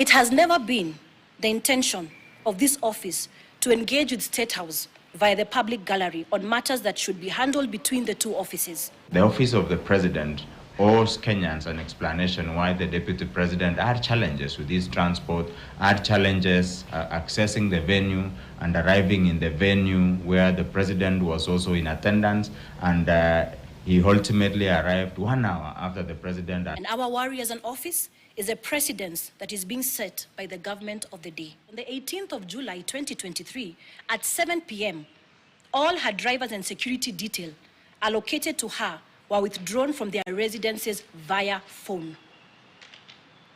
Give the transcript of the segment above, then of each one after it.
It has never been the intention of this office to engage with State House via the public gallery on matters that should be handled between the two offices. The Office of the President owes Kenyans an explanation why the Deputy President had challenges with his transport, had challenges accessing the venue and arriving in the venue where the President was also in attendance, and he ultimately arrived 1 hour after the President. And our worry as an office is a precedence that is being set by the government of the day. On the 18th of July 2023, at 7 p.m., all her drivers and security detail allocated to her were withdrawn from their residences via phone.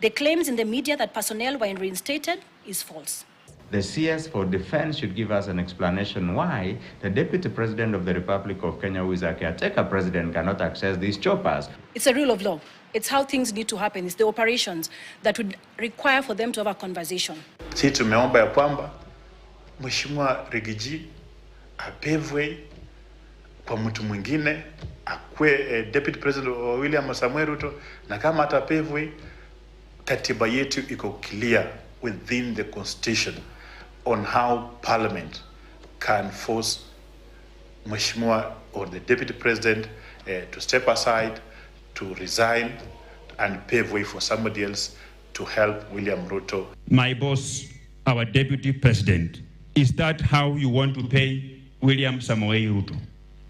The claims in the media that personnel were reinstated is false. The CS for Defense should give us an explanation why the Deputy President of the Republic of Kenya, who is a caretaker president, cannot access these choppers. It's a rule of law. It's how things need to happen. It's the operations that would require for them to have a conversation. Sisi tumeomba ya kwamba Mheshimiwa Rigiji apevwe kwa mtu mwingine akwe Deputy President wa William Samuel Ruto, na kama atapevwe, katiba yetu iko clear within the constitution on how Parliament can force Mheshimiwa or the Deputy President to step aside, to resign, and pave way for somebody else to help William Ruto. My boss, our Deputy President, is that how you want to pay William Samoei Ruto?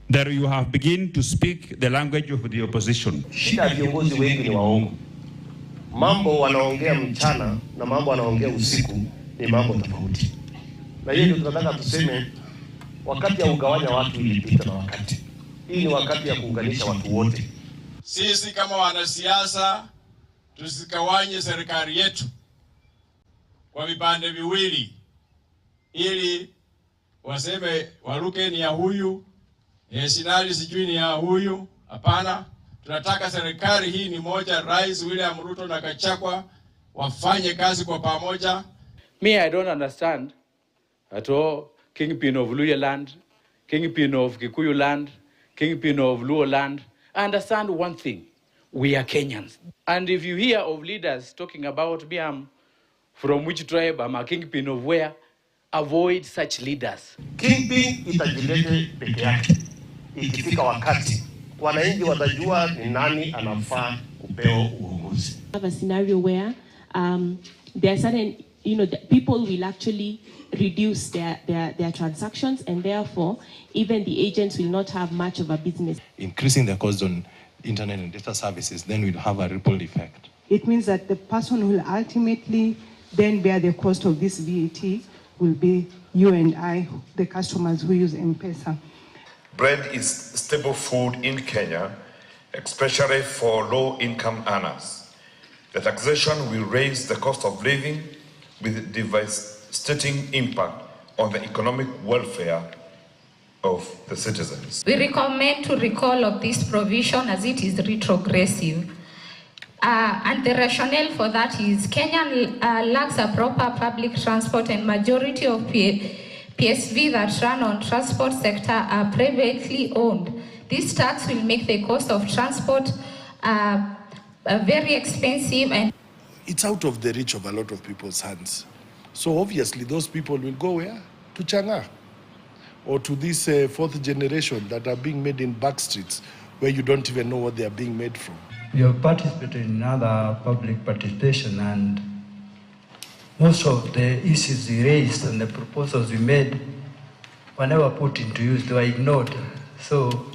That you have begun to speak the language of the opposition. Shida viongozi wengi ni waongo. Mambo wanaongea mchana na mambo wanaongea usiku ni mambo tofauti. Na hiyo ndio tunataka tuseme, wakati ya ugawanya watu ilipita na wakati. Hii ni wakati ya kuunganisha watu wote. Sisi kama wanasiasa tusikawanye serikali yetu kwa vipande viwili ili waseme Waluke ni ya huyu, Sinali sijui ni ya huyu. Hapana, tunataka serikali hii ni moja, Rais William Ruto na Gachagua wafanye kazi kwa pamoja. Me, I don't understand at all kingpin of Luya land, kingpin of Kikuyu land, kingpin of Luo land. I understand one thing: we are Kenyans. And if you hear of leaders talking about me, I'm from which tribe, I'm a kingpin of where, avoid such leaders. Kingpin itajilete peke yake. Ikifika wakati wananchi watajua ni nani anafaa kupewa uongozi. Have a scenario where there are certain, people will actually reduce their transactions, and therefore even the agents will not have much of a business. Increasing the cost on internet and data services, then we'll have a ripple effect. It means that the person who will ultimately then bear the cost of this VAT will be you and I, the customers who use M-Pesa. Bread is staple food in Kenya, especially for low-income earners. The taxation will raise the cost of living with devastating impact on the economic welfare of the citizens. We recommend to recall of this provision as it is retrogressive. And the rationale for that is Kenya lacks a proper public transport, and majority of PSV that run on transport sector are privately owned. This tax will make the cost of transport very expensive, and it's out of the reach of a lot of people's hands. So obviously those people will go where? To Chang'an or to this fourth generation that are being made in back streets where you don't even know what they are being made from. We have participated in other public participation, and most of the issues we raised and the proposals we made were never put into use, they were ignored. So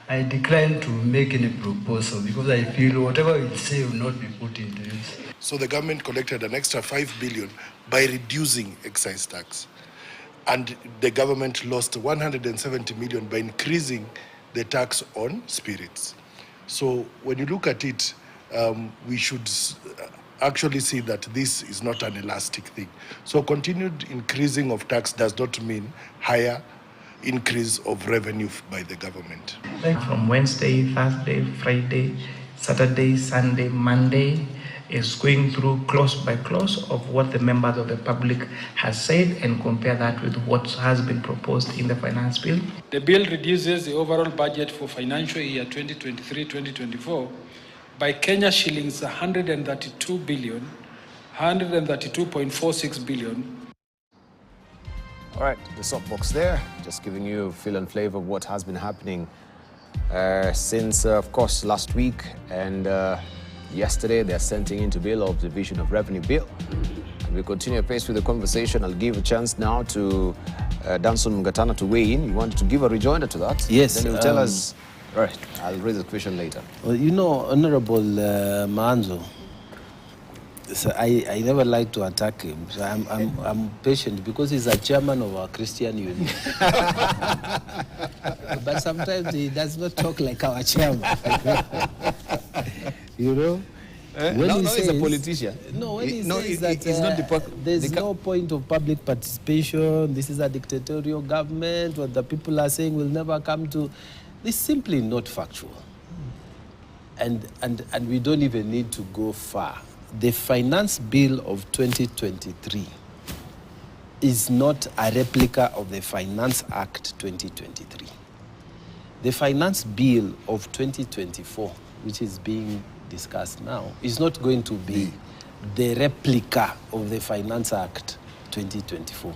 I declined to make any proposal because I feel whatever we say will not be put into use. So the government collected an extra 5 billion by reducing excise tax. And the government lost 170 million by increasing the tax on spirits. So when you look at it, we should actually see that this is not an elastic thing. So continued increasing of tax does not mean higher increase of revenue by the government. Like from Wednesday, Thursday, Friday, Saturday, Sunday, Monday, is going through clause by clause of what the members of the public has said and compare that with what has been proposed in the finance bill. The bill reduces the overall budget for financial year 2023-2024 by Kenya shillings 132 billion 132.46 billion. All right, the soapbox there, just giving you a feel and flavor of what has been happening since, of course, last week and yesterday. They're sending into bill of division of revenue bill. And we continue pace with the conversation. I'll give a chance now to Danson Mgatana to weigh in. You want to give a rejoinder to that? Yes. Then he'll tell us. All right, I'll raise the question later. Well, you know, Honorable Manzo, so I never like to attack him. So I'm patient because he's a chairman of our Christian Union. But sometimes he does not talk like our chairman. You know? He's a politician. No, when he says that there's no point of public participation, this is a dictatorial government, what the people are saying will never come to, this is simply not factual. And we don't even need to go far. The Finance Bill of 2023 is not a replica of the Finance Act 2023. The Finance Bill of 2024, which is being discussed now, is not going to be the replica of the Finance Act 2024.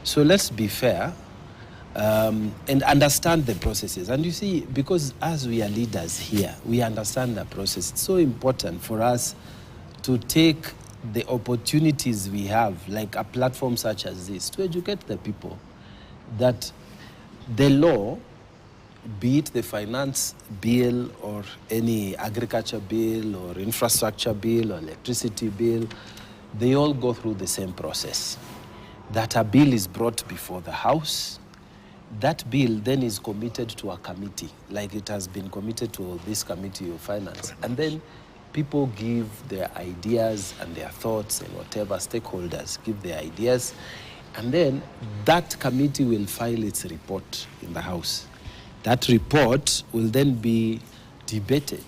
So let's be fair and understand the processes. And you see, because as we are leaders here, we understand the process. It's so important for us to take the opportunities we have, like a platform such as this, to educate the people that the law, be it the finance bill or any agriculture bill or infrastructure bill or electricity bill, they all go through the same process. That a bill is brought before the House, that bill then is committed to a committee, like it has been committed to this Committee of Finance. And then people give their ideas and their thoughts and whatever, stakeholders give their ideas, and then that committee will file its report in the House. That report will then be debated.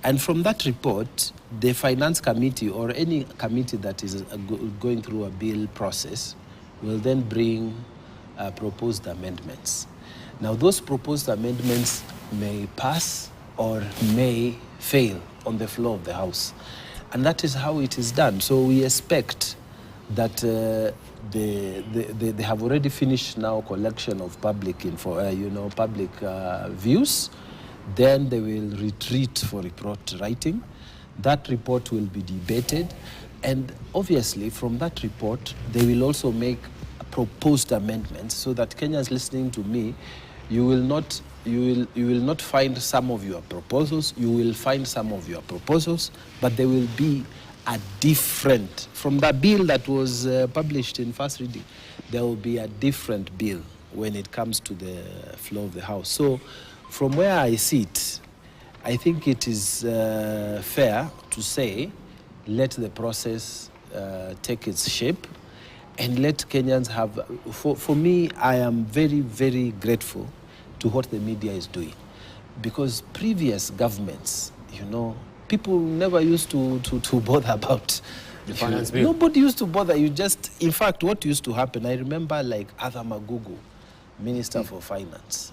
And from that report, the Finance Committee or any committee that is going through a bill process will then bring proposed amendments. Now, those proposed amendments may pass or may fail on the floor of the House. And that is how it is done. So we expect that they have already finished now collection of public info, public views. Then they will retreat for report writing. That report will be debated. And obviously from that report, they will also make proposed amendments so that Kenyans listening to me, you will not find some of your proposals, you will find some of your proposals, but there will be a different, from the bill that was published in first reading, there will be a different bill when it comes to the floor of the House. So from where I sit, I think it is fair to say, let the process take its shape and let Kenyans have, for me, I am very, very grateful to what the media is doing. Because previous governments, people never used to bother about the finance bill. Nobody used to bother. In fact, what used to happen, I remember like Arthur Magugu, Minister for Finance.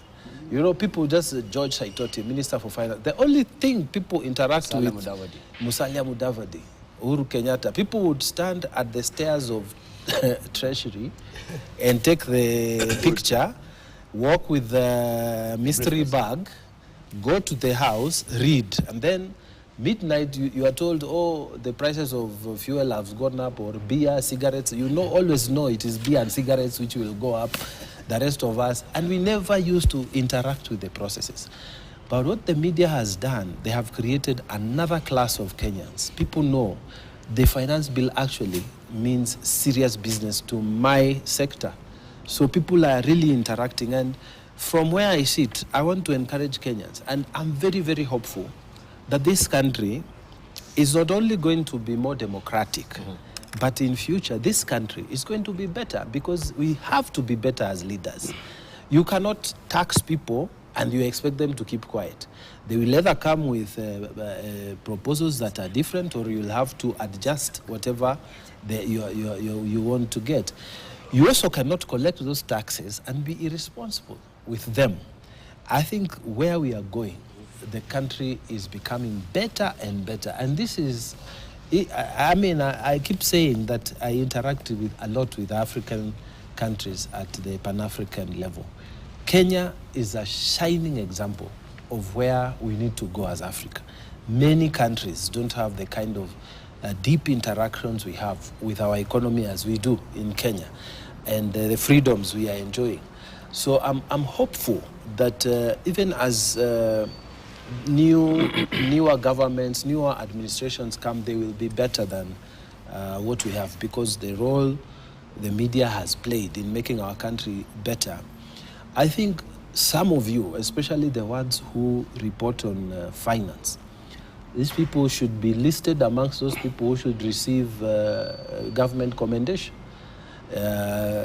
People just, George Saitoti, Minister for Finance. The only thing people interact with, Musalia Mudavadi, Uhuru Kenyatta, people would stand at the stairs of Treasury and take the picture, walk with the mystery bag, go to the house, read, and then midnight you are told, oh, the prices of fuel have gone up, or beer, cigarettes. Always know it is beer and cigarettes which will go up, the rest of us. And we never used to interact with the processes. But what the media has done, they have created another class of Kenyans. People know the finance bill actually means serious business to my sector. So people are really interacting. And from where I sit, I want to encourage Kenyans. And I'm very, very hopeful that this country is not only going to be more democratic, but in future, this country is going to be better, because we have to be better as leaders. You cannot tax people and you expect them to keep quiet. They will either come with proposals that are different, or you'll have to adjust whatever you want to get. You also cannot collect those taxes and be irresponsible with them. I think where we are going, the country is becoming better and better. And this is I mean, I keep saying that I interact a lot with African countries at the Pan-African level. Kenya is a shining example of where we need to go as Africa. Many countries don't have the kind of deep interactions we have with our economy as we do in Kenya, and the freedoms we are enjoying. So I'm hopeful that even as newer governments, newer administrations come, they will be better than what we have, because the role the media has played in making our country better. I think some of you, especially the ones who report on finance, these people should be listed amongst those people who should receive government commendation,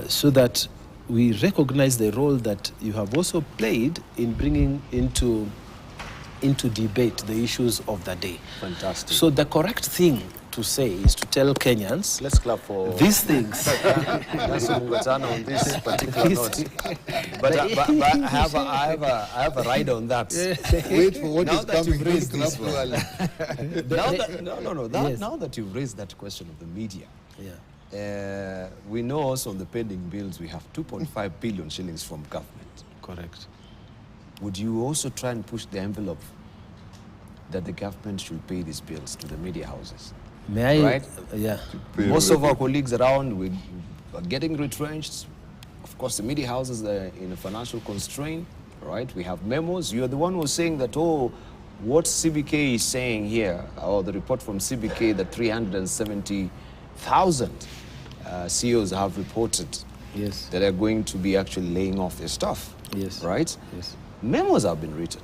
so that we recognize the role that you have also played in bringing into debate the issues of the day. Fantastic. So the correct thing to say is to tell Kenyans, let's clap for these things. That's on this particular note. But I have a ride on that. Wait for what now is that coming. You've raised this one. Yes. Now that you've raised that question of the media, yeah. We know also on the pending bills we have 2.5 billion shillings from government. Correct. Would you also try and push the envelope that the government should pay these bills to the media houses? May I? Right? Yeah. Most of our colleagues around we are getting retrenched. Of course, the media houses are in a financial constraint, right? We have memos. You are the one who's saying that, oh, what CBK is saying here, or the report from CBK that 370,000 CEOs have reported that are going to be actually laying off their staff. Yes. Right? Yes. Memos have been written.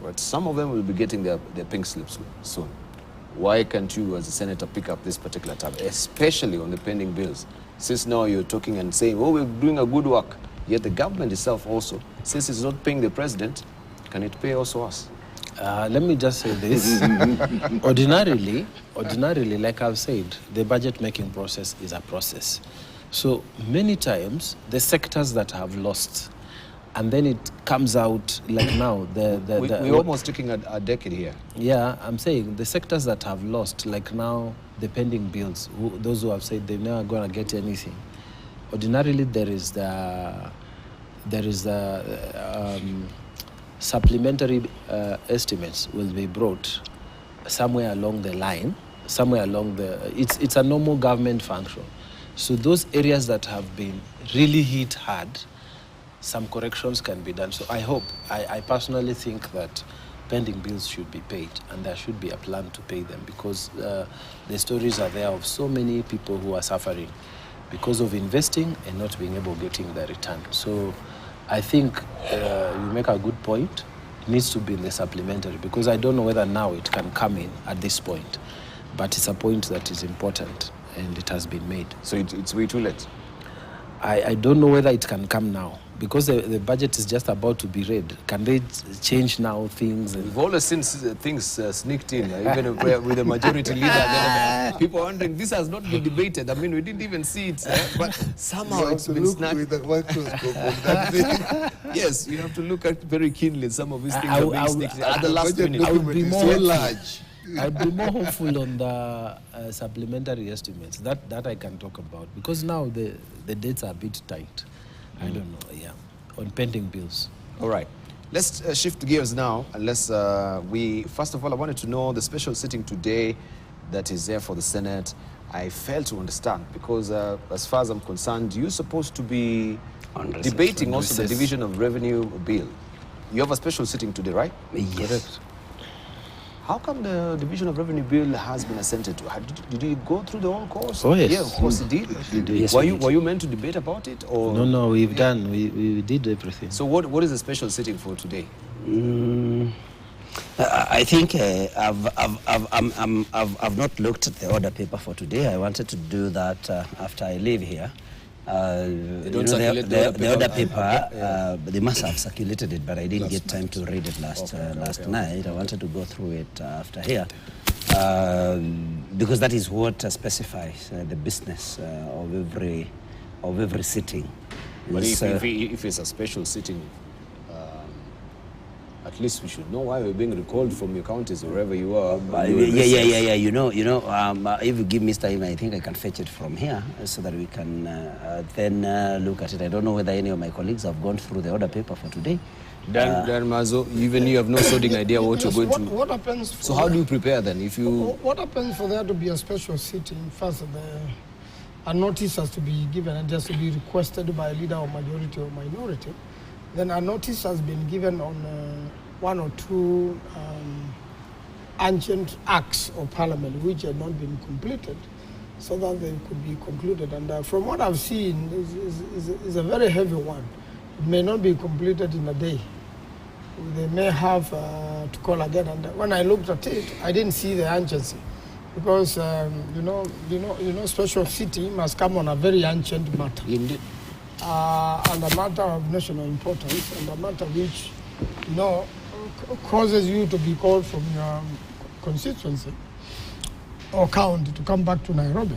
Right? Some of them will be getting their pink slips soon. Why can't you, as a senator, pick up this particular tab, especially on the pending bills? Since now you're talking and saying, oh, we're doing a good work, yet the government itself also, since it's not paying the president, can it pay also us? Let me just say this. Ordinarily, like I've said, the budget-making process is a process. So many times, the sectors that have lost, and then it comes out like now. We're almost taking a decade here. Yeah, I'm saying the sectors that have lost, like now, the pending bills, those who have said they're never going to get anything. Ordinarily, there is the supplementary estimates will be brought somewhere along the line, it's a normal government function. So those areas that have been really hit hard, some corrections can be done. So I personally think that pending bills should be paid, and there should be a plan to pay them, because the stories are there of so many people who are suffering because of investing and not being able to getting the return. So I think you make a good point. It needs to be in the supplementary, because I don't know whether now it can come in at this point, but it's a point that is important and it has been made. So it's way too late? I don't know whether it can come now, because the budget is just about to be read. Can they change now things? We've always seen things sneaked in, even with the majority leader. People are wondering, this has not been debated. I mean, we didn't even see it, but somehow it's been snagged. With the microscope of that thing. Yes, you have to look at very keenly. Some of these things are being sneaked in at the last minute. I would be more large. I'd be more hopeful on the supplementary estimates. That I can talk about, because now the dates are a bit tight. I don't know, on pending bills. All right. Let's shift gears now. First of all, I wanted to know the special sitting today that is there for the Senate. I failed to understand, because as far as I'm concerned, you're supposed to be debating also the division of revenue bill. You have a special sitting today, right? Yes. Correct. How come the division of revenue bill has been assented to? Did you go through the whole course? Oh yes. Yeah, of course it did. Yes, were you meant to debate about it, or no? We did everything. So what is the special sitting for today? I think I've not looked at the order paper for today. I wanted to do that after I leave here. The order paper, they must have circulated it, but I didn't get time to read it last night. I wanted to go through it after here, because that is what specifies the business of every sitting. But if it's a special sitting, at At least we should know why we're being recalled from your counties, wherever you are. Yeah. You know. If you give me time, I think I can fetch it from here so that we can then look at it. I don't know whether any of my colleagues have gone through the order paper for today. Dan Mazo, even you have no sorting idea what you're going to. What happens? So how do you prepare then? If you. What happens for there to be a special sitting? First, a notice has to be given and just to be requested by a leader or majority or minority. Then a notice has been given on one or two ancient acts of parliament which had not been completed, so that they could be concluded. And from what I've seen, is a very heavy one. It may not be completed in a day. They may have to call again. And when I looked at it, I didn't see the urgency, because special city must come on a very ancient matter. Indeed. And a matter of national importance, and a matter which, causes you to be called from your constituency or county to come back to Nairobi.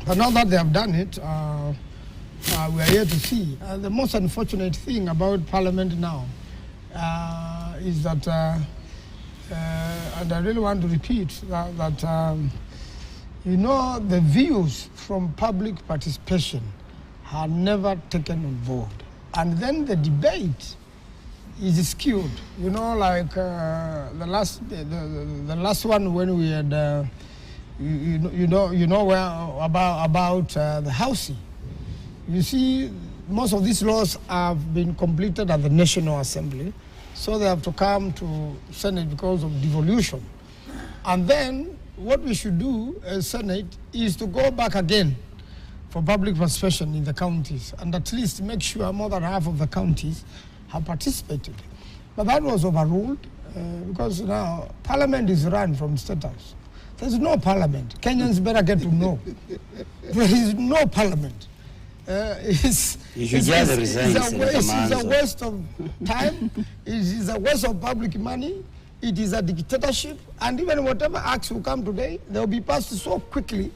But now that they have done it, we are here to see. The most unfortunate thing about Parliament now is that, and I really want to repeat that the views from public participation are never taken on board. And then the debate is skewed. Like the last one when we had, about the housing. You see, most of these laws have been completed at the National Assembly, so they have to come to Senate because of devolution. And then what we should do as Senate is to go back again for public participation in the counties, and at least make sure more than half of the counties have participated. But that was overruled because now Parliament is run from State House. There's no Parliament. Kenyans better get to know. There is no Parliament. It's a waste of time. It is a waste of public money. It is a dictatorship. And even whatever acts will come today, they will be passed so quickly.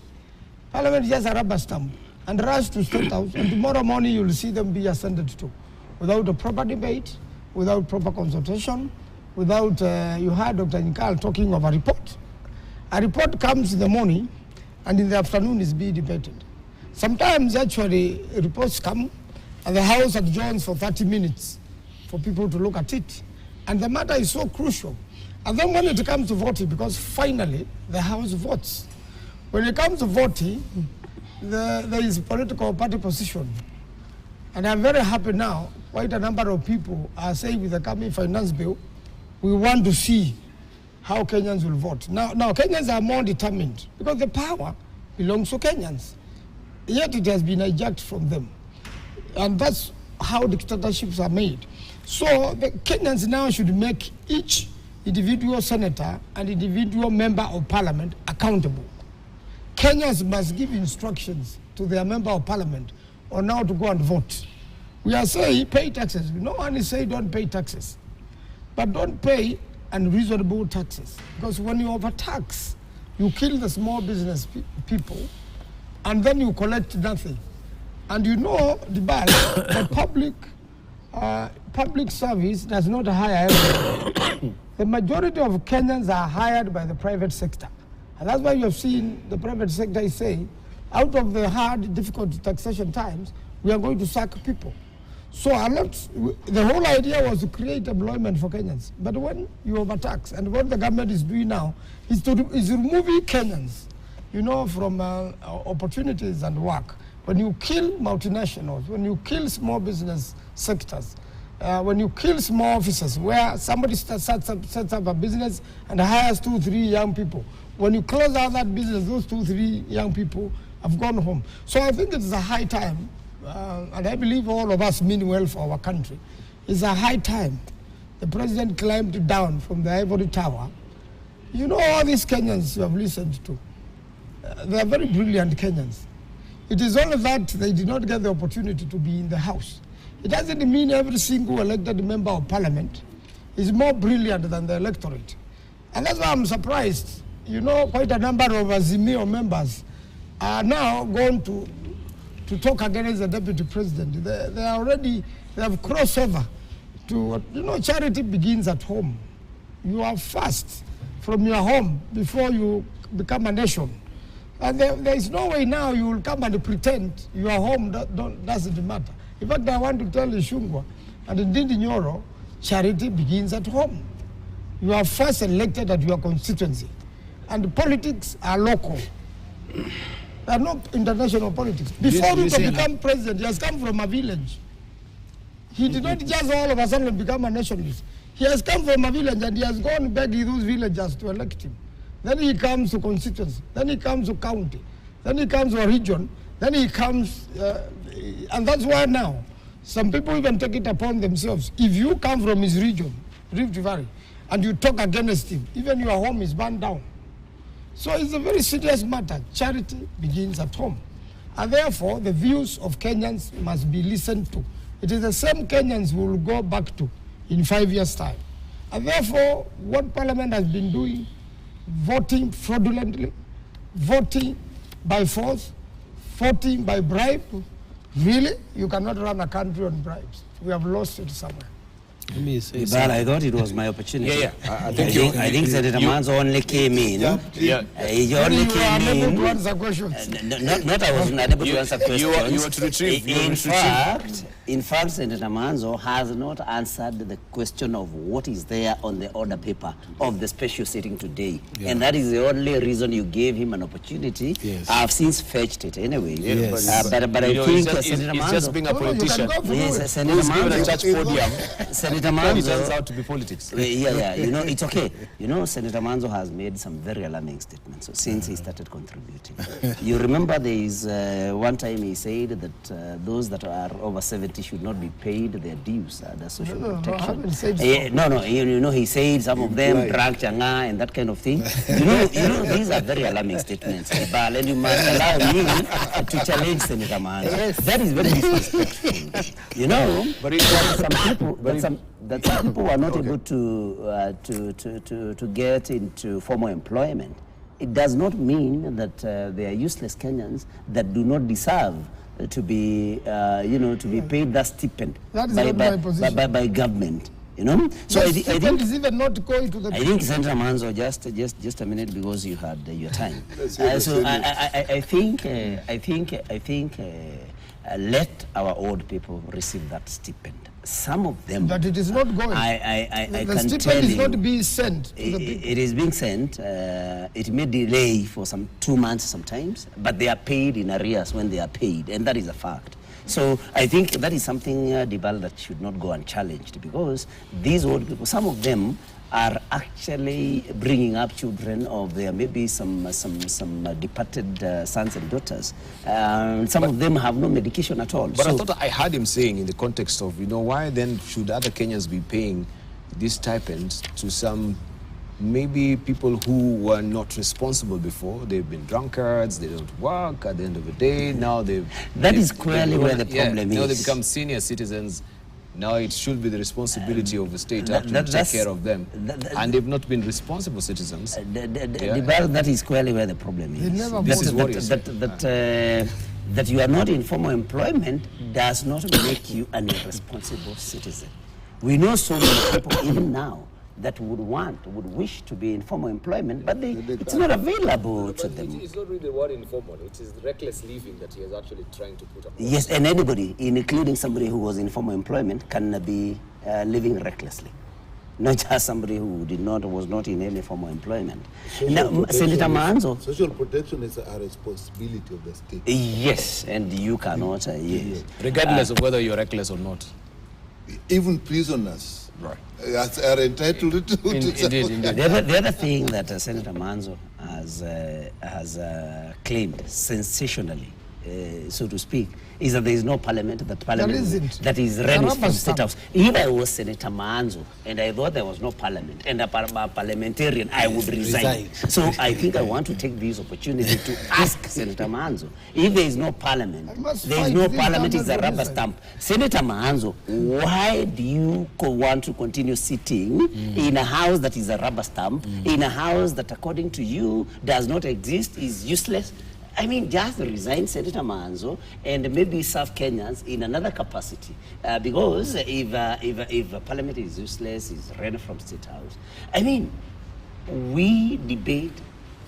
Parliament is just a rubber stamp and rush to State House. And tomorrow morning you will see them be ascended to, without a proper debate, without proper consultation, without, you heard Dr. Nkal talking of a report. A report comes in the morning and in the afternoon is being debated. Sometimes actually reports come and the House adjourns for 30 minutes for people to look at it. And the matter is so crucial. And then when it comes to voting, because finally the House votes. When it comes to voting, there is political party position. And I'm very happy now, quite a number of people are saying with the coming finance bill, we want to see how Kenyans will vote. Now Kenyans are more determined because the power belongs to Kenyans. Yet it has been hijacked from them. And that's how dictatorships are made. So the Kenyans now should make each individual senator and individual member of parliament accountable. Kenyans must give instructions to their member of parliament on how to go and vote. We are saying pay taxes. No one is saying don't pay taxes. But don't pay unreasonable taxes. Because when you overtax, you kill the small business people, and then you collect nothing. And the public service does not hire everyone. The majority of Kenyans are hired by the private sector. And that's why you have seen the private sector is saying, out of the hard, difficult taxation times, we are going to sack people. So the whole idea was to create employment for Kenyans. But when you overtax, and what the government is doing now is removing Kenyans, from opportunities and work. When you kill multinationals, when you kill small business sectors, when you kill small offices where somebody sets up a business and hires 2-3 young people, when you close out that business, those 2-3 young people have gone home. So I think it's a high time, and I believe all of us mean well for our country. It's a high time. The president climbed down from the ivory tower. All these Kenyans you have listened to, they are very brilliant Kenyans. It is only that they did not get the opportunity to be in the House. It doesn't mean every single elected member of parliament is more brilliant than the electorate. And that's why I'm surprised. Quite a number of Azimio members are now going to talk against the deputy president. They have crossed over to, charity begins at home. You are first from your home before you become a nation. And there is no way now you will come and pretend your home doesn't matter. In fact, I want to tell Ishungwa and indeed Nyoro, charity begins at home. You are first elected at your constituency. And politics are local. They are not international politics. Before Ruto become president, he has come from a village. He did not just all of a sudden become a nationalist. He has come from a village and he has gone begging those villagers to elect him. Then he comes to constituency. Then he comes to county. Then he comes to a region. Then he comes, and that's why now some people even take it upon themselves. If you come from his region, Rift Valley, and you talk against him, even your home is burned down. So it's a very serious matter. Charity begins at home. And therefore, the views of Kenyans must be listened to. It is the same Kenyans we will go back to in 5 years' time. And therefore, what Parliament has been doing, voting fraudulently, voting by force, voting by bribe, really, you cannot run a country on bribes. We have lost it somewhere. Let me say but I thought it was my opportunity. I think Senator Manzo only came in. He only came in. To answer questions. Not I was not able to answer questions. You were to retrieve. In fact, Senator Manzo has not answered the question of what is there on the order paper of the special sitting today. Yeah. And that is the only reason you gave him an opportunity. Yes. I've since fetched it anyway. Yes. But I think Senator Manzo... It's just being a politician. Yes, Senator Manzo... Senator Manzo... It turns out to be politics. It's okay. Senator Manzo has made some very alarming statements since he started contributing. You remember there is one time he said that those that are over 70 should not be paid their dues, their social protection. I haven't said so. He said some of them drank changa and that kind of thing. These are very alarming statements. And you must allow me to challenge Senator Manzo. Yes. That is very disrespectful. But some people are not able to get into formal employment. It does not mean that they are useless Kenyans that do not deserve to be paid that stipend by government. So I think is even not going to the. I think Senator Manzo, just a minute because you had your time. So I think let our old people receive that stipend. Some of them. But it is not going. I the can stipend tell is you, not being sent to the people. It is being sent. It may delay for some 2 months sometimes, but they are paid in arrears when they are paid, and that is a fact. So I think that is something, Dibal, that should not go unchallenged, because these old people, some of them are actually bringing up children of their maybe some departed sons and daughters. Some of them have no medication at all. But so I thought I heard him saying in the context of, why then should other Kenyans be paying these stipends to some maybe people who were not responsible before? They've been drunkards, they don't work at the end of the day, now That is clearly where the problem is. Now they become senior citizens. Now it should be the responsibility of the state to take care of them. And they've not been responsible citizens. That is clearly where the problem is. That you are not in formal employment does not make you an irresponsible citizen. We know so many people even now that would wish to be in formal employment, but it's not available to them. It's not really the word informal, it is reckless living that he is actually trying to put up. Yes, and anybody, including somebody who was in formal employment, can be living recklessly. Not just somebody who was not in any formal employment. Now, Senator Manzo... Social protection is a responsibility of the state. Yes, and you cannot, yes. Regardless of whether you're reckless or not. Even prisoners. Right. Are entitled to Indeed. The other thing that Senator Manzo has claimed sensationally, so to speak, is that there is no parliament that is ready for state house. If I was Senator Manzo and I thought there was no parliament and a parliamentarian, I would resign. So I think I want to take this opportunity to ask Senator Manzo, if there is no parliament, there is no parliament, it's a rubber stamp. Senator Manzo, why do you want to continue sitting in a house that is a rubber stamp, in a house that according to you does not exist, is useless? I mean, just resign Senator Manzo and maybe serve Kenyans in another capacity. Because if Parliament is useless, is ran from State House, I mean, we debate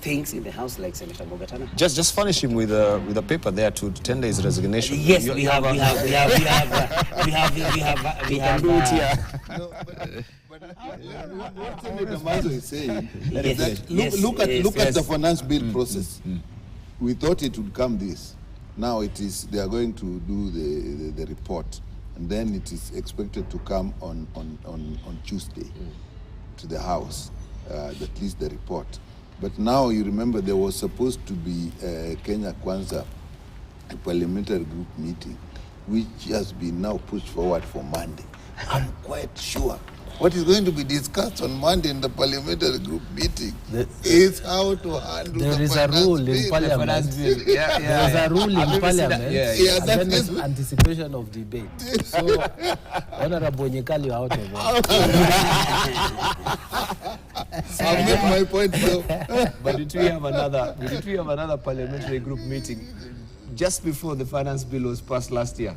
things in the House like Senator Mogatana. Just furnish him with a paper there to tender his resignation. Yes, we have. No, but what Senator Manzo is saying is that look at the finance bill process. We thought it would come this. Now it is. They are going to do the report, and then it is expected to come on Tuesday to the House. At least the report. But now you remember there was supposed to be Kenya Kwanza, a parliamentary group meeting, which has been now pushed forward for Monday. I'm quite sure what is going to be discussed on Monday in the parliamentary group meeting is how to handle there is a rule in parliament. There is a rule in parliament. And then there's anticipation of debate. So, Honorable Nyekali, you are out of order. I'll make my point though. But did we have another parliamentary group meeting just before the finance bill was passed last year?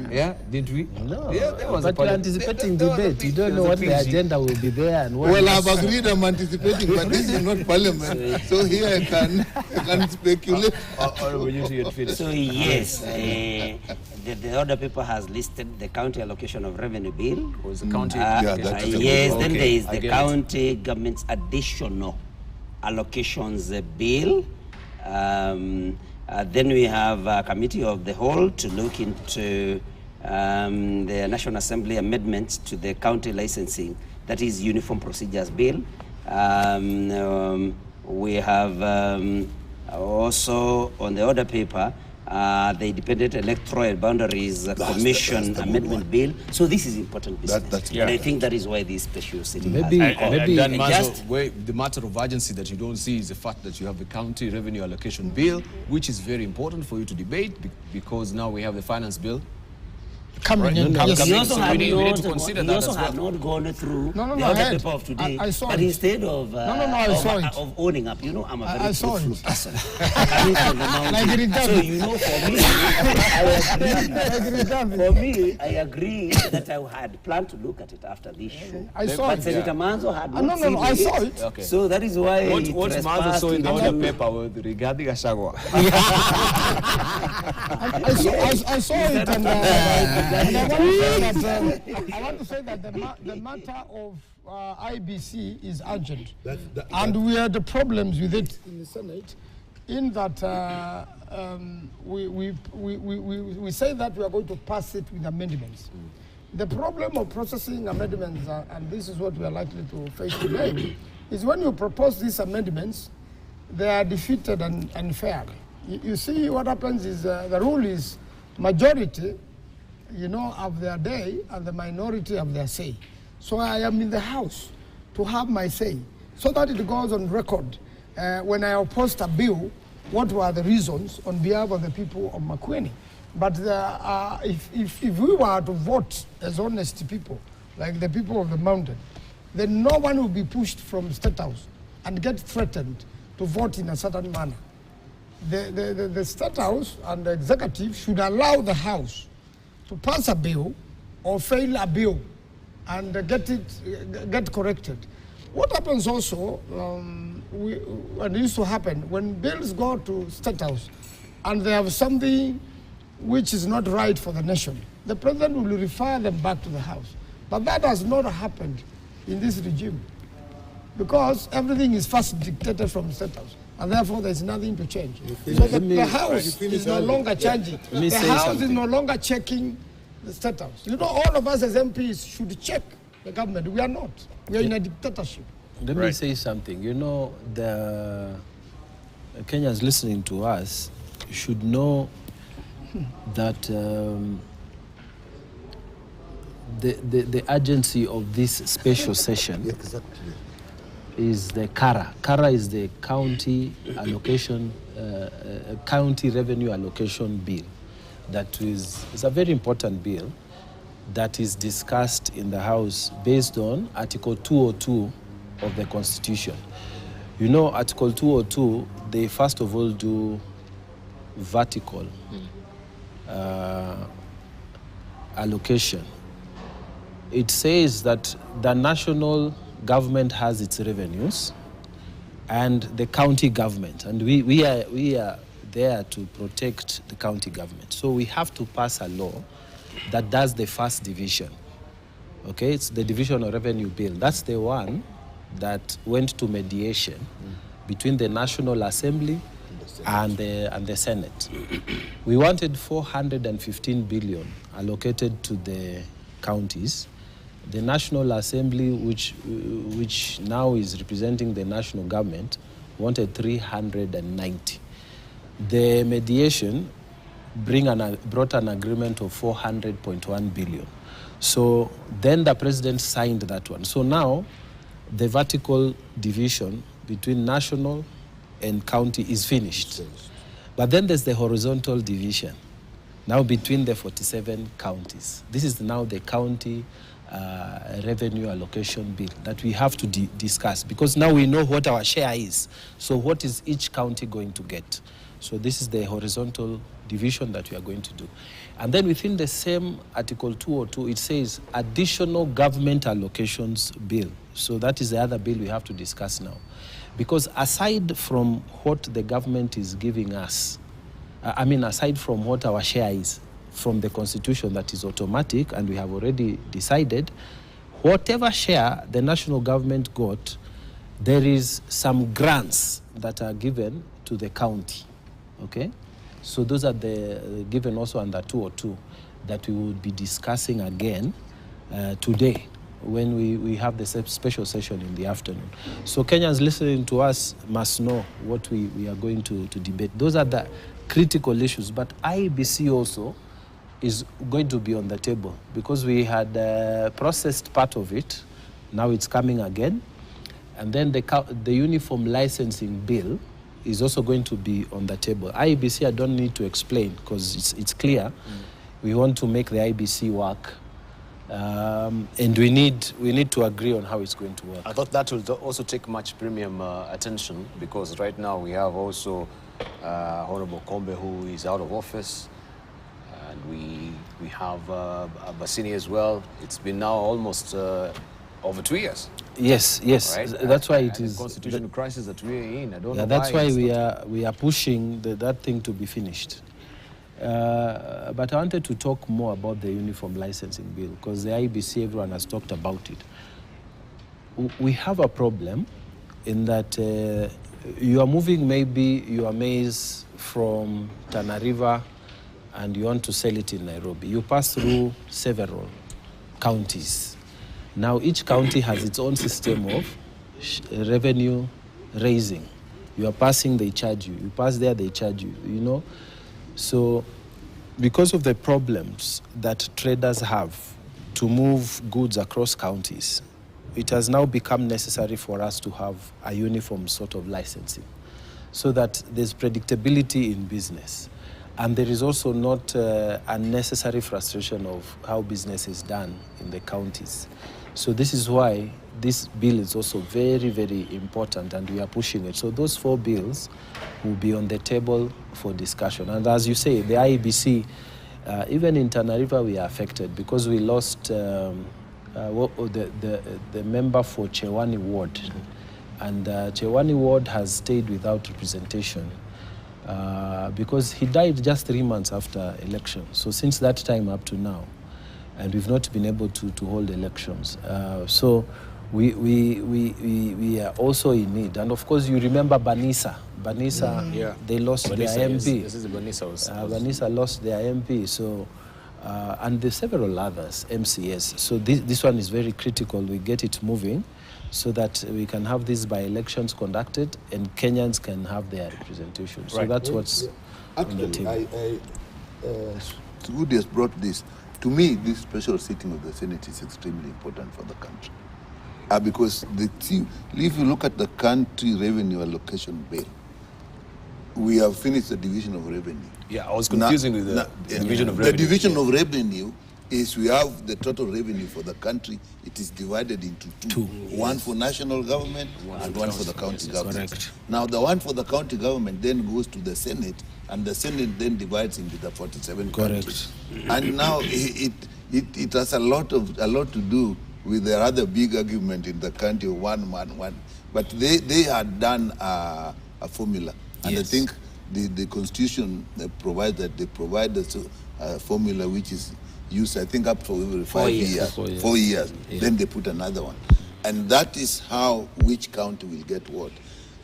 Yeah, did we? No. Yeah, there was but you're anticipating debate. You don't know what the agenda will be there and what. Well, I've agreed I'm anticipating, but this is not parliament. So here I can speculate. So yes, the other paper has listed the county allocation of revenue bill. Was the county? Yes, then there is the county government's additional allocations bill. Then we have a committee of the whole to look into the National Assembly amendments to the county licensing, that is Uniform Procedures Bill. We have also on the other paper, the Independent Electoral Boundaries Commission Amendment Bill. So this is important business. And I think that is why this special sitting maybe the matter of urgency that you don't see is the fact that you have the county revenue allocation bill, which is very important for you to debate because now we have the finance bill. Coming in. We also have not gone through the other paper of today. I saw but it. Instead of of owning up, you know, I'm a very truthful person. Coming from the mountain. So you know, I agree that I had planned to look at it after this show. I saw but it. Senator Manzo had not seen I saw it. Okay. So that is why what Manzo saw in the other paper regarding Gachagua. I saw it and I want to say that the matter of IBC is urgent. And we had the problems with it in the Senate in that we say that we are going to pass it with amendments. The problem of processing amendments, and this is what we are likely to face today, is when you propose these amendments, they are defeated and failed. You see what happens is the rule is majority, you know, have their day and the minority have their say. So I am in the House to have my say so that it goes on record. When I opposed a bill, what were the reasons on behalf of the people of Makueni? But if we were to vote as honest people, like the people of the mountain, then no one will be pushed from State House and get threatened to vote in a certain manner. The State House and the executive should allow the House to pass a bill or fail a bill and get corrected. What happens also, and it used to happen, when bills go to State House and they have something which is not right for the nation, the president will refer them back to the House. But that has not happened in this regime because everything is first dictated from the State House. And therefore, there is nothing to change. So the House is no longer changing. The House is no longer checking the State House. You know, all of us as MPs should check the government. We are not. We are in a dictatorship. Let me say something. You know, the Kenyans listening to us should know that the urgency of this special session is the CARA. CARA is the county allocation, county revenue allocation bill. That is a very important bill that is discussed in the House based on Article 202 of the Constitution. You know, Article 202, they first of all do vertical allocation, it says that the national government has its revenues and the county government, and we are there to protect the county government. So we have to pass a law that does the first division. Okay, it's the Division of Revenue Bill. That's the one that went to mediation between the National Assembly and the Senate. We wanted 415 billion allocated to the counties. The National Assembly, which now is representing the national government, wanted 390. The mediation brought an agreement of 400.1 billion. So then the president signed that one. So now the vertical division between national and county is finished. But then there's the horizontal division, now between the 47 counties. This is now the county revenue allocation bill that we have to discuss, because now we know what our share is. So what is each county going to get? So this is the horizontal division that we are going to do. And then within the same Article 202, it says additional government allocations bill. So that is the other bill we have to discuss now. Because aside from what the government is giving us, aside from what our share is from the Constitution that is automatic, and we have already decided, whatever share the national government got, there is some grants that are given to the county, okay? So those are given also under 202 that we will be discussing again today when we have the special session in the afternoon. So Kenyans listening to us must know what we are going to debate. Those are the critical issues, but IEBC also is going to be on the table because we had processed part of it. Now it's coming again. And then the uniform licensing bill is also going to be on the table. IEBC, I don't need to explain because it's clear. We want to make the IEBC work, and we need to agree on how it's going to work. I thought that will also take much premium attention, because right now we have also Honorable Kombe, who is out of office, and we have Basini as well. It's been now almost over 2 years. Yes. Right? That's why it is constitutional crisis that we are in. I don't know. That's why we are pushing that thing to be finished. But I wanted to talk more about the uniform licensing bill, because the IEBC, everyone has talked about it. We have a problem in that you are moving maybe your maize from Tana River and you want to sell it in Nairobi. You pass through several counties. Now each county has its own system of revenue raising. You are passing, they charge you. You pass there, they charge you, you know. So because of the problems that traders have to move goods across counties, it has now become necessary for us to have a uniform sort of licensing so that there's predictability in business. And there is also not unnecessary frustration of how business is done in the counties. So this is why this bill is also very, very important, and we are pushing it. So those 4 bills will be on the table for discussion. And as you say, the IEBC, even in Tana River, we are affected because we lost the member for Chewani Ward. And Chewani Ward has stayed without representation because he died just 3 months after election. So since that time up to now, and we've not been able to hold elections. So we are also in need. And of course, you remember Banisa. They lost their MP. This is Banisa. Banisa lost their MP. So, and there's several others, MCS. So this one is very critical. We get it moving so that we can have these by-elections conducted and Kenyans can have their representation. So that's what's on the table. Woody has brought this. To me, this special sitting of the Senate is extremely important for the country. Because if you look at the country revenue allocation bill, we have finished the division of revenue. Yeah, I was confusing with the division of revenue. The division of revenue is we have the total revenue for the country. It is divided into two. One for national government and one for the county government. Correct. Now the one for the county government then goes to the Senate, and the Senate then divides into the 47 counties. And now it has a lot to do with the other big argument in the country of one man, one. But they had done a formula, and I think the Constitution provides that they provide a formula which is used, I think, up for every 5 years. 4 years. Yeah. Then they put another one, and that is how which county will get what.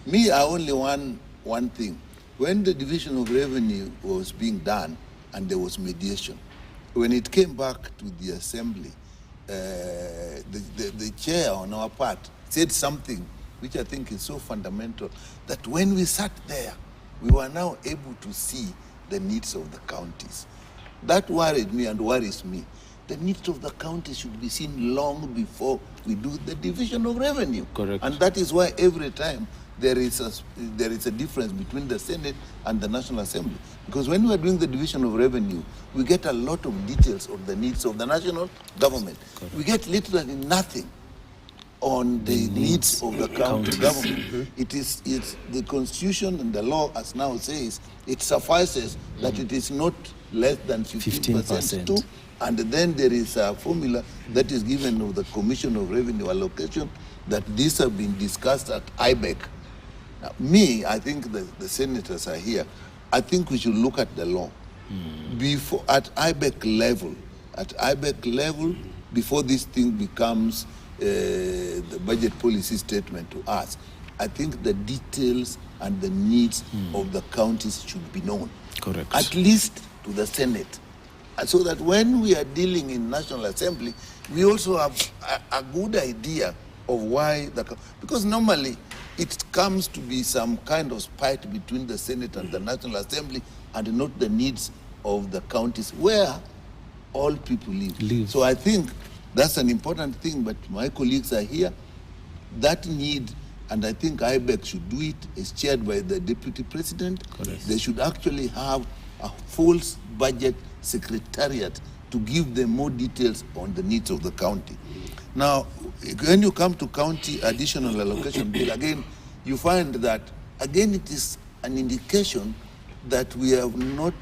Me, I only want one thing. When the division of revenue was being done and there was mediation, when it came back to the assembly, the chair on our part said something which I think is so fundamental, that when we sat there, we were now able to see the needs of the counties. That worried me and worries me. The needs of the county should be seen long before we do the division of revenue. Correct. And that is why every time there is a difference between the Senate and the National Assembly. Because when we are doing the division of revenue, we get a lot of details of the needs of the national government. Correct. We get literally nothing on the needs of the county government. It's the Constitution and the law, as now says, it suffices that it is not less than 15% too. And then there is a formula that is given of the Commission of Revenue Allocation, that these have been discussed at IBEC. Now, I think the senators are here. I think we should look at the law. Before, at IBEC level, before this thing becomes the budget policy statement to us, I think the details and the needs of the counties should be known. Correct. At least to the Senate. So that when we are dealing in National Assembly, we also have a good idea of why because normally it comes to be some kind of spite between the Senate and the National Assembly, and not the needs of the counties where all people live. So I think that's an important thing, but my colleagues are here. That need, and I think IBEC should do it, is chaired by the Deputy President. Correct. They should actually have a full budget secretariat to give them more details on the needs of the county. Now, when you come to county additional allocation bill, again, you find that, again, it is an indication that we have not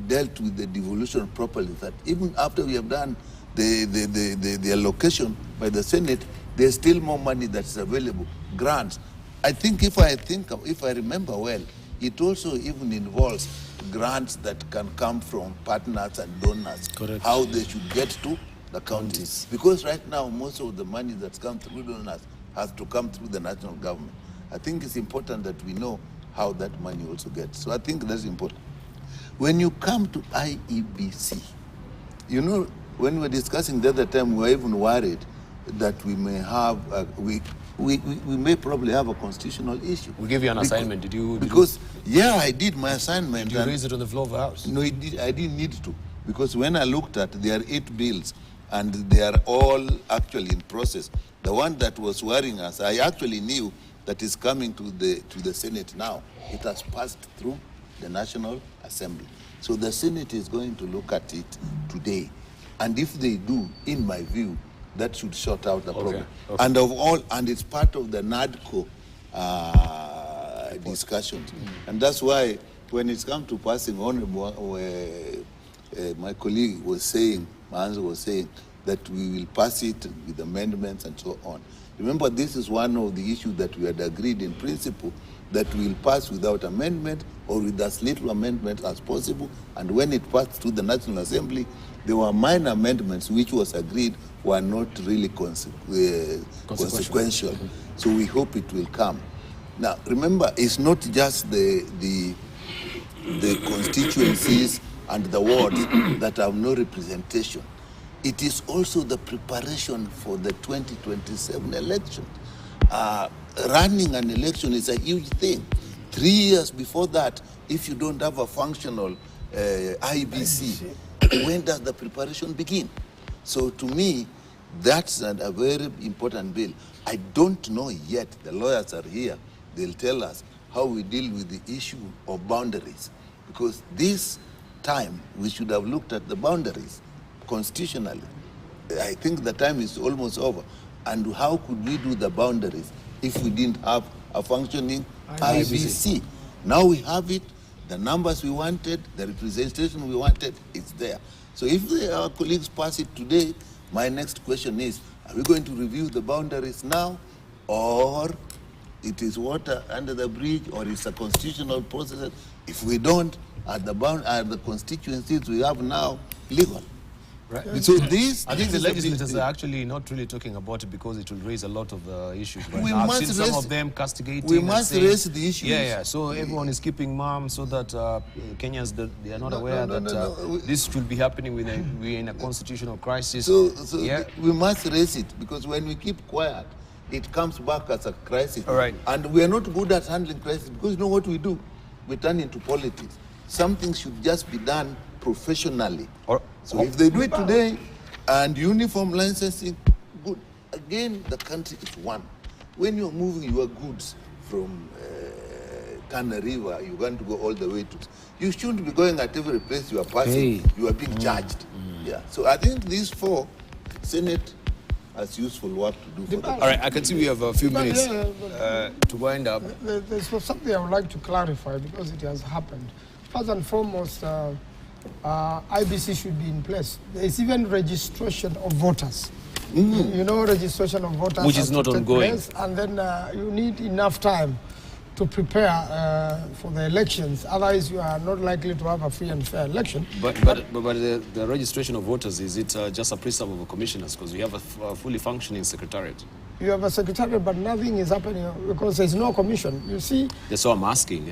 dealt with the devolution properly, that even after we have done the allocation by the Senate, there's still more money that's available, grants. I think if I remember well, it also even involves grants that can come from partners and donors. Correct. How they should get to the counties. Because right now, most of the money that's come through donors has to come through the national government. I think it's important that we know how that money also gets. So I think that's important. When you come to IEBC, you know, when we were discussing the other time, we were even worried that we may have, we may probably have a constitutional issue. We give you an assignment. Did you? Yeah, I did my assignment. Did you raise it on the floor of the House? No, I didn't need to. Because when I looked at, there are 8 bills, and they are all actually in process. The one that was worrying us, I actually knew that is coming to the Senate now. It has passed through the National Assembly. So the Senate is going to look at it today. And if they do, in my view, that should sort out the problem. Okay. And it's part of the NADCO discussions. And that's why when it's come to passing on, my colleague was saying, Manzo was saying, that we will pass it with amendments and so on. Remember, this is one of the issues that we had agreed in principle, that we will pass without amendment or with as little amendment as possible. And when it passed to the National Assembly, there were minor amendments which was agreed were not really consequential. So we hope it will come. Now, remember, it's not just the constituencies and the wards that have no representation. It is also the preparation for the 2027 election. Running an election is a huge thing. 3 years before that, if you don't have a functional IBC, when does the preparation begin? So to me, that's a very important bill. I don't know yet. The lawyers are here. They'll tell us how we deal with the issue of boundaries. Because this time, we should have looked at the boundaries constitutionally, I think the time is almost over. And how could we do the boundaries if we didn't have a functioning IBC? Now we have it, the numbers we wanted, the representation we wanted, it's there. So if our colleagues pass it today, my next question is, are we going to review the boundaries now, or it is water under the bridge, or it's a constitutional process? If we don't, are the constituencies we have now legal? Right. So this, I think the legislators are actually not really talking about it because it will raise a lot of issues. Right now. I've seen some of them castigating. We must raise the issues. Yeah. So everyone is keeping mum so that Kenyans, they are not aware that this should be happening when we're in a constitutional crisis. So we must raise it, because when we keep quiet, it comes back as a crisis. All right. And we are not good at handling crisis, because you know what we do? We turn into politics. Something should just be done professionally. So if they do it today and uniform licensing, good. Again, the country is one. When you're moving your goods from Tana River, you're going to go all the way to... You shouldn't be going at every place you are passing. You are being charged. Yeah. So I think these four, Senate has useful work to do for them. All right, I can see we have a few minutes to wind up. There's something I would like to clarify, because it has happened. First and foremost, IBC should be in place. There's even registration of voters. You know, registration of voters, which is not ongoing. And then you need enough time to prepare for the elections. Otherwise, you are not likely to have a free and fair election. But the registration of voters, is it just a preserve of the commissioners? Because we have a fully functioning secretariat. You have a secretariat, but nothing is happening because there's no commission. You see? That's what I'm asking.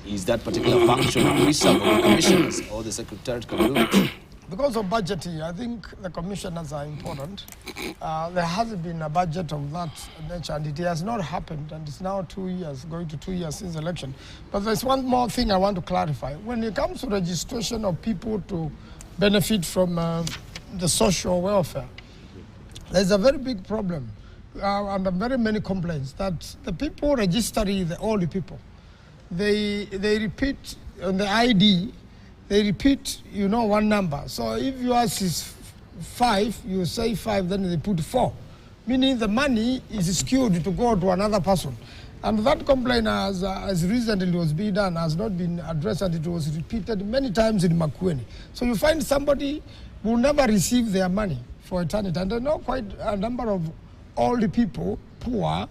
Is that particular function a preserve of the commissioners, or the secretariat can do it? Because of budgeting, I think the commissioners are important. There hasn't been a budget of that nature, and it has not happened, and it's now 2 years, going to 2 years since election. But there's one more thing I want to clarify. When it comes to registration of people to benefit from the social welfare, there's a very big problem, and very many complaints, that the people registering the old people, they repeat on the ID, they repeat, you know, one number. So if yours is 5, you say 5, then they put 4. Meaning the money is skewed to go to another person. And that complaint, as recently was being done, has not been addressed, and it was repeated many times in Makueni. So you find somebody will never receive their money for eternity. And I know quite a number of old people, poor,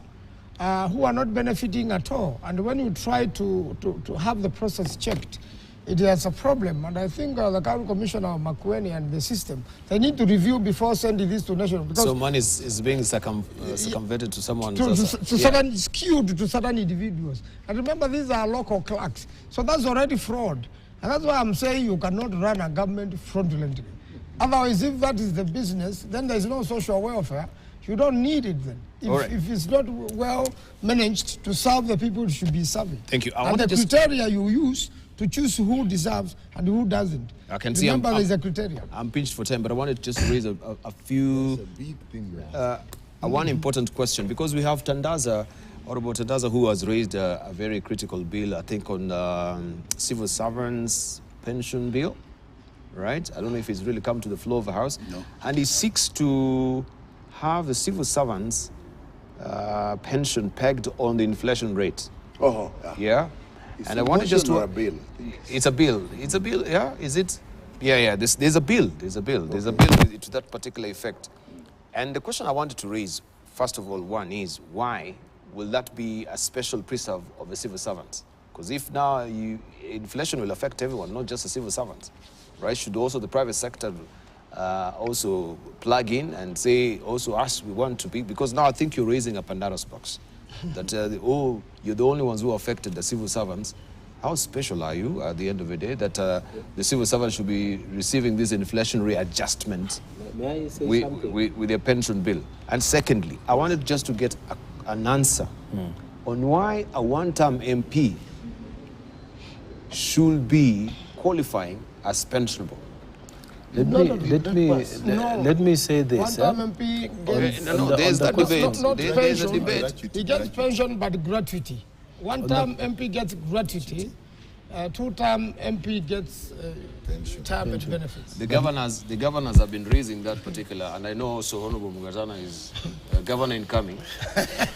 who are not benefiting at all. And when you try to have the process checked, it has a problem, and I think the current commissioner of Makueni and the system, they need to review before sending this to national. Because so money is being circumvented to someone. Certain, skewed to certain individuals. And remember, these are local clerks. So that's already fraud. And that's why I'm saying you cannot run a government fraudulently. Otherwise, if that is the business, then there's no social welfare. You don't need it then. If it's not well managed to serve the people it should be serving. Thank you. And the criteria you use to choose who deserves and who doesn't. I can see. Remember, there's a criteria. I'm pinched for time, but I wanted to just raise a few. It's a big thing. One important question, because we have Tandaza, Honorable Tandaza, who has raised a very critical bill, I think, on civil servants pension bill, right? I don't know if it's really come to the floor of the House. No. And he seeks to have the civil servants pension pegged on the inflation rate. Oh, yeah. And I wanted just to... a bill. It's a bill. It's a bill, yeah? Is it? Yeah. There's a bill. There's a bill to that particular effect. And the question I wanted to raise, first of all, one is, why will that be a special preserve of the civil servants? Because if now inflation will affect everyone, not just the civil servants, right? Should also the private sector also plug in and say, also us, we want to be, because now I think you're raising a Pandora's box. That, you're the only ones who are affected, the civil servants. How special are you at the end of the day that the civil servants should be receiving this inflationary adjustment with their pension bill? And secondly, I wanted just to get an answer on why a one-term MP should be qualifying as pensionable. Let me say this. One-time MP gets there's that debate. There's a debate. He gets pension but gratuity. One-time MP gets gratuity, Two-term MP gets retirement benefits. The governors have been raising that particular, and I know also Honorable Mugatana is governor incoming.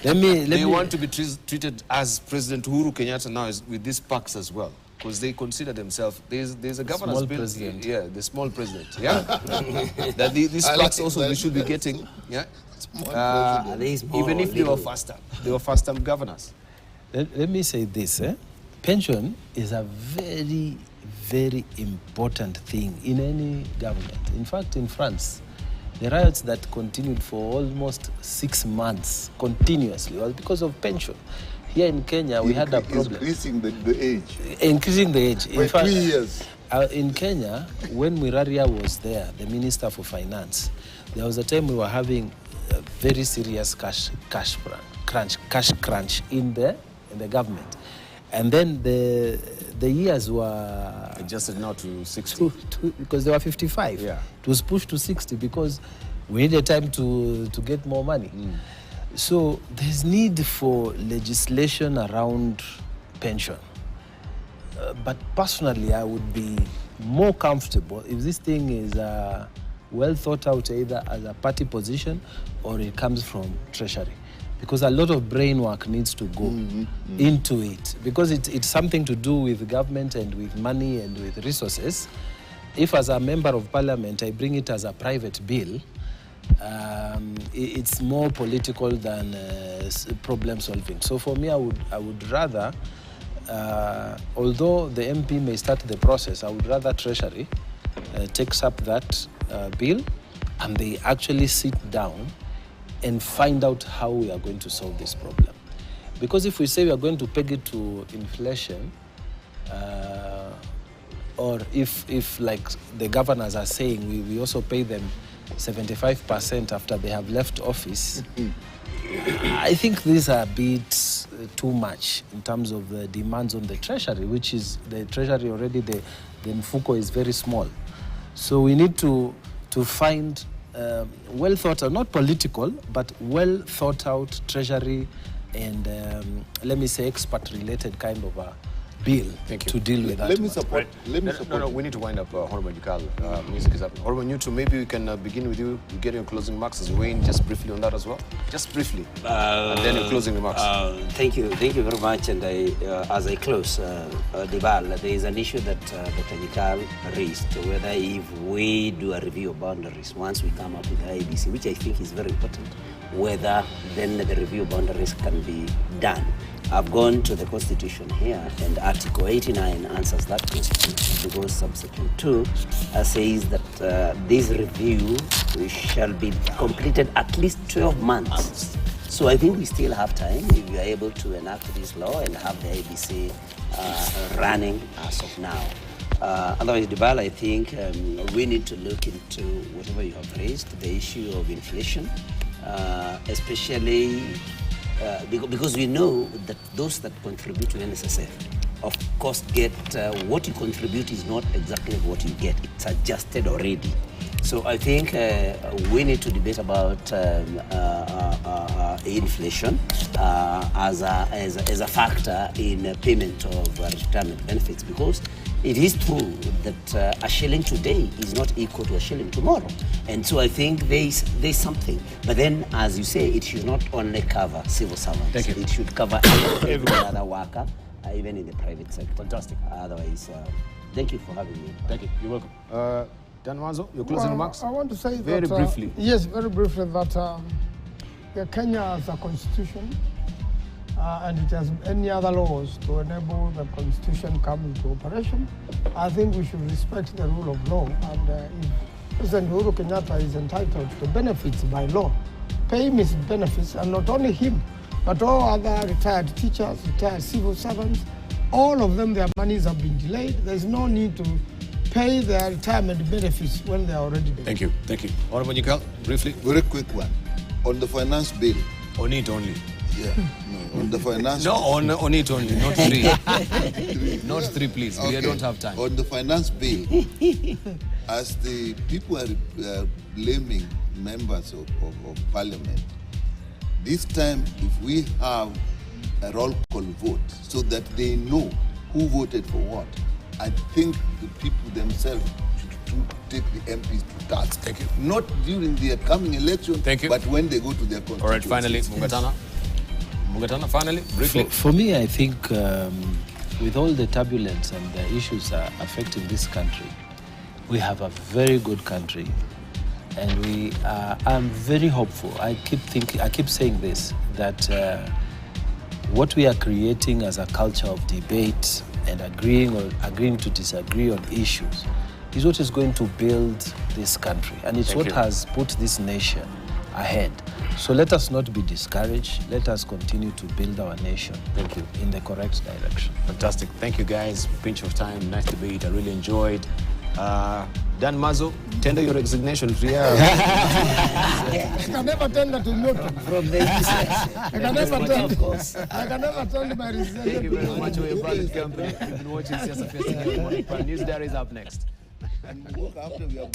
They want to be treated as President Uhuru Kenyatta now is with these perks as well, because they consider themselves, there's a governor's small bill, president. yeah, the small president, yeah. That these perks also they should be getting, yeah. Even if they were first-term governors. Let me say this, pension is a very, very important thing in any government. In fact, in France, the riots that continued for almost 6 months continuously was because of pension. Here in Kenya, we had a problem. Increasing the age. Increasing the age. By 3 years. In Kenya, when Miraria was there, the Minister for Finance, there was a time we were having a very serious cash crunch in the government. And then the years were adjusted now to 60 because they were 55. Yeah. It was pushed to 60 because we needed time to get more money. So there's need for legislation around pension. But personally, I would be more comfortable if this thing is well thought out, either as a party position or it comes from Treasury. Because a lot of brain work needs to go into it. Because it's something to do with government and with money and with resources. If as a member of parliament I bring it as a private bill, it's more political than problem solving. So for me, I would rather, although the MP may start the process, I would rather Treasury takes up that bill and they actually sit down and find out how we are going to solve this problem. Because if we say we are going to peg it to inflation, or if like the governors are saying, we also pay them 75% after they have left office, I think these are a bit too much in terms of the demands on the Treasury, which is the Treasury already, the mfuko is very small. So we need to find well thought out, not political, but well thought out Treasury and let me say expert-related kind of a bill to deal with that. Let me support. No, we need to wind up. Honorable Jukal, music is up. Honorable Newton, maybe we can begin with you. You get your closing remarks as Wayne, just briefly on that as well. Just briefly, and then your closing remarks. Thank you very much. And as I close, Dibal, there is an issue that Dr. Jukal raised, whether if we do a review of boundaries once we come up with the IBC, which I think is very important, whether then the review boundaries can be done. I've gone to the Constitution here, and Article 89 answers that question, because subsection 2 says that this review shall be completed at least 12 months. So I think we still have time if we are able to enact this law and have the ABC running as of now. Otherwise, Dibal, I think we need to look into whatever you have raised, the issue of inflation, especially because we know that those that contribute to NSSF, of course, get what you contribute is not exactly what you get. It's adjusted already. So I think we need to debate about inflation as a factor in payment of retirement benefits, because it is true that a shilling today is not equal to a shilling tomorrow. And so I think there's something. But then, as you say, it should not only cover civil servants. Thank you. It should cover every other worker, even in the private sector. Fantastic. Otherwise, thank you for having me. Thank you. You're welcome. Dan Wanzo, your closing remarks? I want to say very that, briefly. Yes, very briefly, that Kenya has a constitution, and it has any other laws to enable the constitution come into operation. I think we should respect the rule of law, and if President Uhuru Kenyatta is entitled to benefits by law, pay him his benefits, and not only him, but all other retired teachers, retired civil servants, all of them, their monies have been delayed. There's no need to pay their retirement benefits when they are already dead. Thank you. Thank you. Honorable Jukal, briefly. Very quick one. On the finance bill. On it only. Yeah. No, on the finance bill. No, on it only, not three. Not three, please. Okay. We don't have time. On the finance bill, as the people are blaming members of parliament, this time if we have a roll call vote so that they know who voted for what. I think the people themselves should take the MPs to task. Thank you. Not during the coming election, Thank you. but when they go to their constituencies. All right, finally, Mugatana, finally, briefly. For me, I think with all the turbulence and the issues affecting this country, we have a very good country, and I'm very hopeful. I keep saying this, that what we are creating as a culture of debate and agreeing to disagree on issues is what is going to build this country, and it's what has put this nation ahead. So let us not be discouraged. Let us continue to build our nation in the correct direction. Fantastic. Thank you, guys. Pinch of time. Nice debate. I really enjoyed. Dan Mazo, tender your resignation. I can never tender to Noto. From the east. I can never tender. I can never tender my resignation. Thank you very much for your valid company. You've been watching Siasa Fiesta. News Diary is up next. And walk after we are